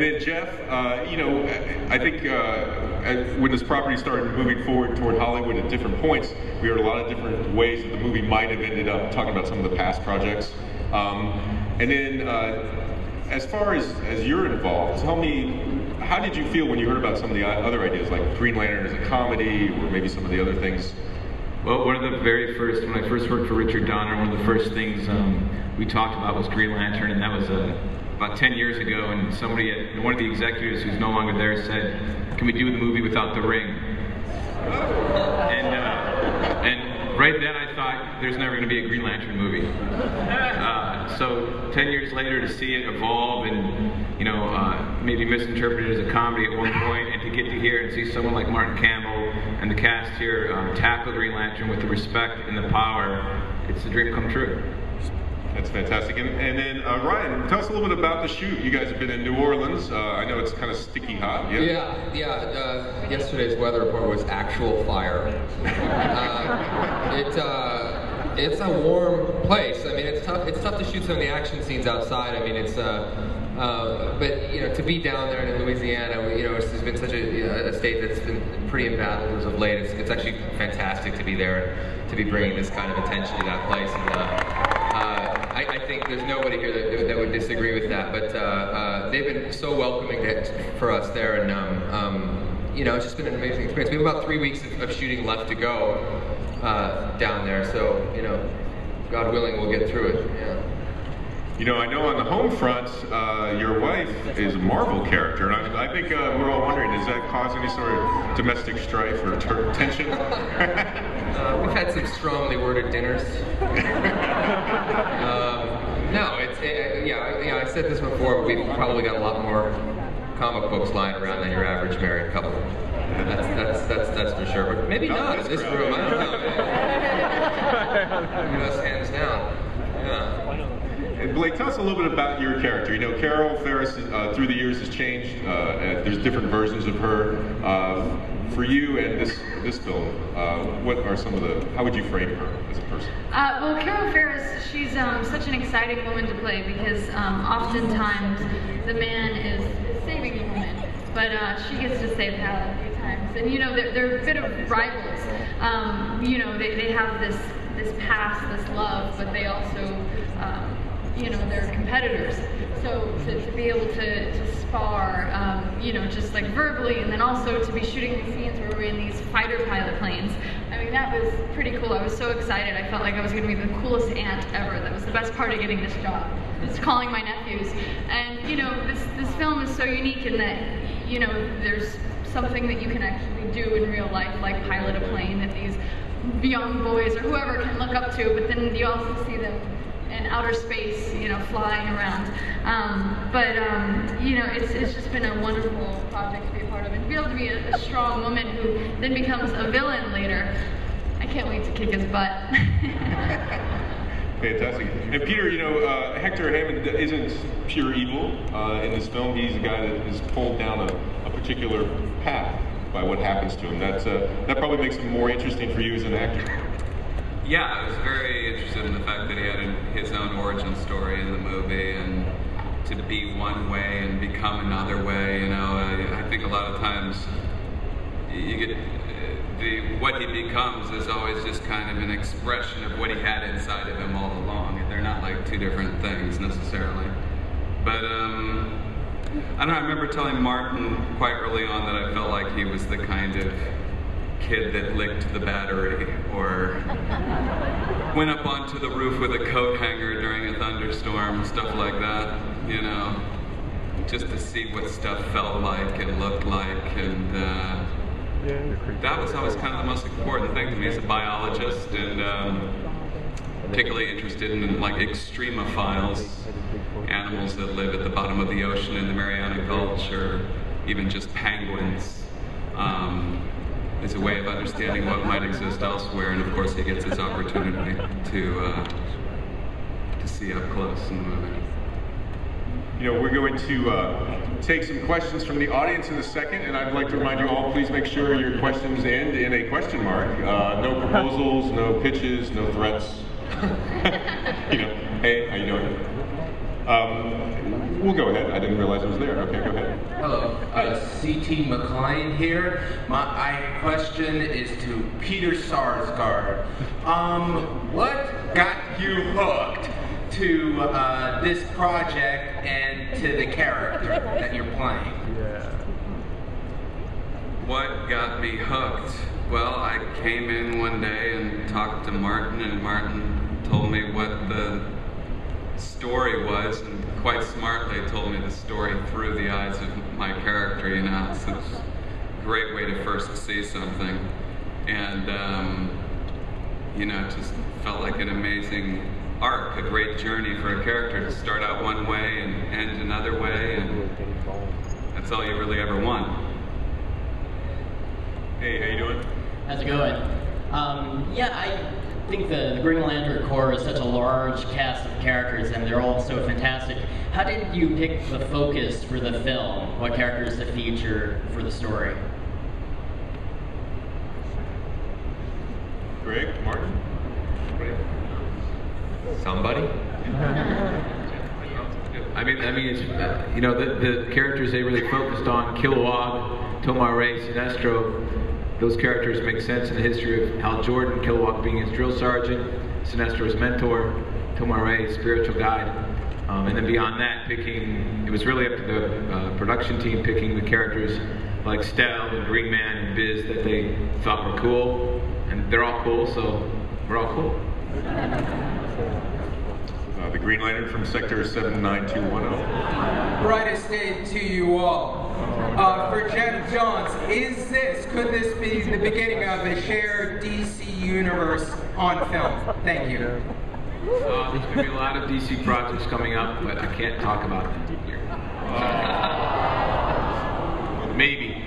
And then Geoff, you know, I think when this property started moving forward toward Hollywood at different points, we heard a lot of different ways that the movie might have ended up, talking about some of the past projects. And then, as far as you're involved, tell me, how did you feel when you heard about some of the other ideas, like Green Lantern as a comedy, or maybe some of the other things? Well, one of the very first, when I first worked for Richard Donner, one of the first things we talked about was Green Lantern, and that was about 10 years ago, and somebody, one of the executives who's no longer there said, "Can we do the movie without the ring?" And right then I thought, there's never going to be a Green Lantern movie. So 10 years later, to see it evolve and, you know, maybe misinterpreted as a comedy at one point, and to get to hear and see someone like Martin Campbell and the cast here tackle Green Lantern with the respect and the power, it's a dream come true. That's fantastic. And then Ryan, tell us a little bit about the shoot. You guys have been in New Orleans. I know it's kind of sticky hot. Yeah. Yesterday's weather report was actual fire. It's a warm place. I mean, it's tough to shoot some of the action scenes outside. I mean, it's but you know, to be down there in Louisiana, you know, it's been such a state that's been pretty embattled as of late. It's actually fantastic to be there, to be bringing this kind of attention to that place. And I think there's nobody here that would disagree with that. But they've been so welcoming for us there, and you know, it's just been an amazing experience. We have about 3 weeks of shooting left to go down there, so you know, God willing, we'll get through it. Yeah. You know, I know on the home front, your wife is a Marvel character, and I think we're all wondering, does that cause any sort of domestic strife or tension? We've had some strongly worded dinners. No, I said this before, but we've probably got a lot more comic books lying around than your average married couple. That's for sure. But maybe not in this room. I don't know. Us hands down. Yeah. Blake, tell us a little bit about your character. You know, Carol Ferris through the years has changed. There's different versions of her. For you and this film, what are some of the? How would you frame her as a person? Well, Carol Ferris, she's such an exciting woman to play because oftentimes the man is saving the woman, but she gets to save Hal a few times. And you know, they're a bit of rivals. You know, they have this past, this love, but they also you know, they're competitors. So to be able to spar, you know, just like verbally, and then also to be shooting these scenes where we're in these fighter pilot planes. I mean, that was pretty cool. I was so excited. I felt like I was going to be the coolest aunt ever. That was the best part of getting this job. Just calling my nephews. And you know, this film is so unique in that, you know, there's something that you can actually do in real life, like pilot a plane that these young boys or whoever can look up to, but then you also see them in outer space, you know, flying around. You know, it's just been a wonderful project to be a part of, and to be able to be a strong woman who then becomes a villain later. I can't wait to kick his butt. Fantastic. And Peter, you know, Hector Hammond isn't pure evil in this film. He's a guy that is pulled down a particular path by what happens to him. That probably makes him more interesting for you as an actor. Yeah, I was very interested in the fact that he had his own origin story in the movie, and to be one way and become another way. You know, I think a lot of times you get what he becomes is always just kind of an expression of what he had inside of him all along. They're not like two different things necessarily. But I don't know, I remember telling Martin quite early on that I felt like he was the kind of kid that licked the battery or went up onto the roof with a coat hanger during a thunderstorm, stuff like that, you know, just to see what stuff felt like and looked like. And that was always kind of the most important thing to me as a biologist, and particularly interested in like extremophiles, animals that live at the bottom of the ocean in the Mariana Gulch, or even just penguins. Is a way of understanding what might exist elsewhere, and of course he gets his opportunity to see up close in the movie. You know, we're going to take some questions from the audience in a second, and I'd like to remind you all, please make sure your questions end in a question mark. No proposals, no pitches, no threats. You know, hey, how you doing? We'll go ahead. I didn't realize it was there. Okay, go ahead. Hello, C.T. McLean here. My question is to Peter Sarsgaard. What got you hooked to this project and to the character that you're playing? What got me hooked? Well, I came in one day and talked to Martin, and Martin told me what the story was, and quite smartly told me the story through the eyes of my character, you know. It's a great way to first see something. And, you know, it just felt like an amazing arc, a great journey for a character to start out one way and end another way, and that's all you really ever want. Hey, how you doing? How's it going? Yeah, I think the Green Lantern Corps is such a large cast of characters, and they're all so fantastic. How did you pick the focus for the film? What characters to feature for the story? Greg, Martin? Somebody? I mean, it's, you know, the characters they really focused on, Kilowog, Tomar Ray, Sinestro, those characters make sense in the history of Hal Jordan, Kilowog being his drill sergeant, Sinestro's mentor, Tomar Ray, his spiritual guide. And then beyond that, it was really up to the production team picking the characters like Stell and Green Man and Biz that they thought were cool. And they're all cool, so we're all cool. The Green Lantern from Sector 79210. Brightest day to you all. For Geoff Johns, could this be the beginning of a shared DC universe on film? Thank you. There's going to be a lot of DC projects coming up, but I can't talk about them here. Maybe.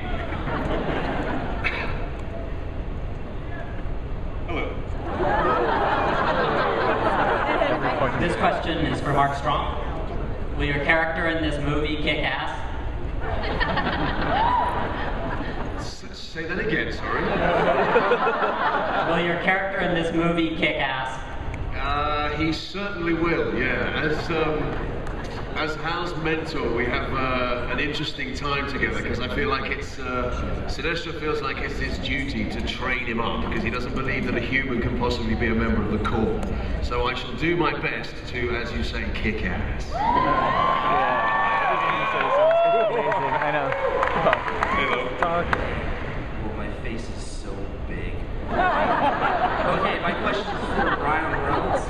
Hello. This question is for Mark Strong. Will your character in this movie kick ass? Say that again, sorry. Will your character in this movie kick ass? He certainly will, yeah. As Hal's mentor, we have an interesting time together because I feel like Sinestro feels like it's his duty to train him up because he doesn't believe that a human can possibly be a member of the Corps. So I shall do my best to, as you say, kick ass. I know. Hello. Talk. Well, my face is so big. Okay, my question is for Reynolds.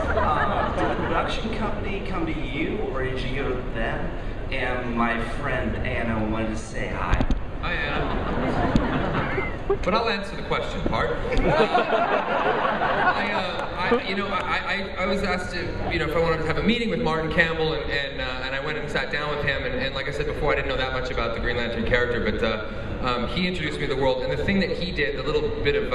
Did the production company come to you, or did you go to them? And my friend Anna wanted to say hi. Hi, Anna. But I'll answer the question part. I was asked to, if I wanted to have a meeting with Martin Campbell, and I went and sat down with him, and like I said before, I didn't know that much about the Green Lantern character, but he introduced me to the world, and the thing that he did, the little bit of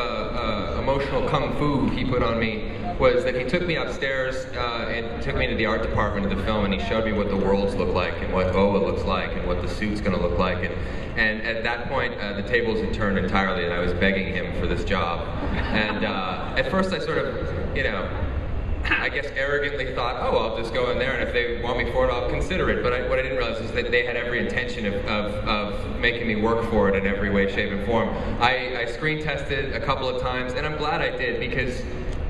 emotional kung fu he put on me, was that he took me upstairs and took me into the art department of the film, and he showed me what the worlds look like, and what Oa looks like, and what the suit's going to look like, and at that point, the tables had turned entirely, and I was begging him for this job. And at first I sort of, I guess arrogantly thought, oh, I'll just go in there, and if they want me for it, I'll consider it. But what I didn't realize is that they had every intention of making me work for it in every way, shape, and form. I screen tested a couple of times, and I'm glad I did, because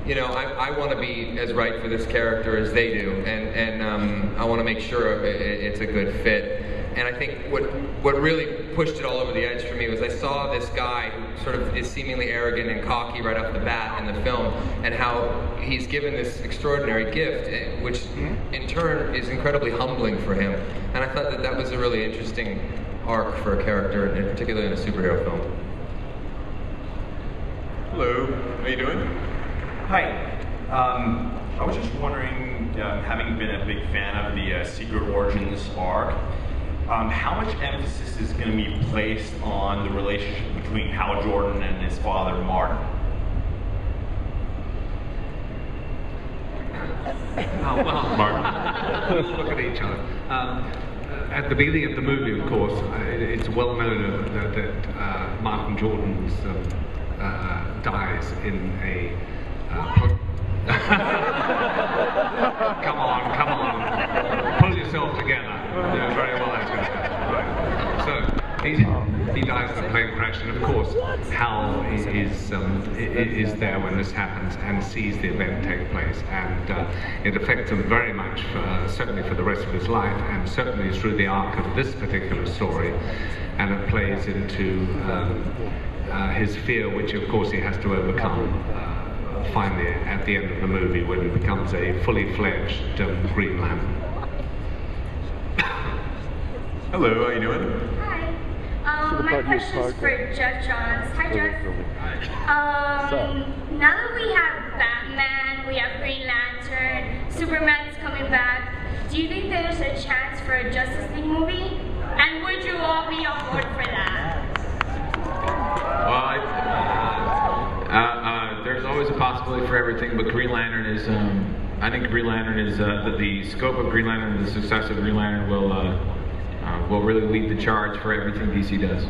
I want to be as right for this character as they do, and I want to make sure it's a good fit. And I think what really pushed it all over the edge for me was I saw this guy who sort of is seemingly arrogant and cocky right off the bat in the film, and how he's given this extraordinary gift, which in turn is incredibly humbling for him. And I thought that was a really interesting arc for a character, and particularly in a superhero film. Hello, how you doing? Hi. I was just wondering, having been a big fan of the Secret Origins arc, how much emphasis is going to be placed on the relationship between Hal Jordan and his father, Martin? Oh, well, Martin. Let's look at each other. At the beginning of the movie, of course, it's well known that Martin Jordan dies in a... Come on. Pull yourself together. Yeah, very well acted. Right. So he dies in a plane crash, and of course Hal is there when this happens and sees the event take place, and it affects him very much, certainly for the rest of his life, and certainly through the arc of this particular story, and it plays into his fear, which of course he has to overcome finally at the end of the movie when he becomes a fully fledged Green Lantern. Hello, how you doing? Hi. My question is for Geoff Johns. Hi, Geoff. Now that we have Batman, we have Green Lantern, Superman's coming back, do you think there's a chance for a Justice League movie? And would you all be on board for that? Well, there's always a possibility for everything, but Green Lantern is, I think Green Lantern is, the scope of Green Lantern, the success of Green Lantern will really lead the charge for everything DC does.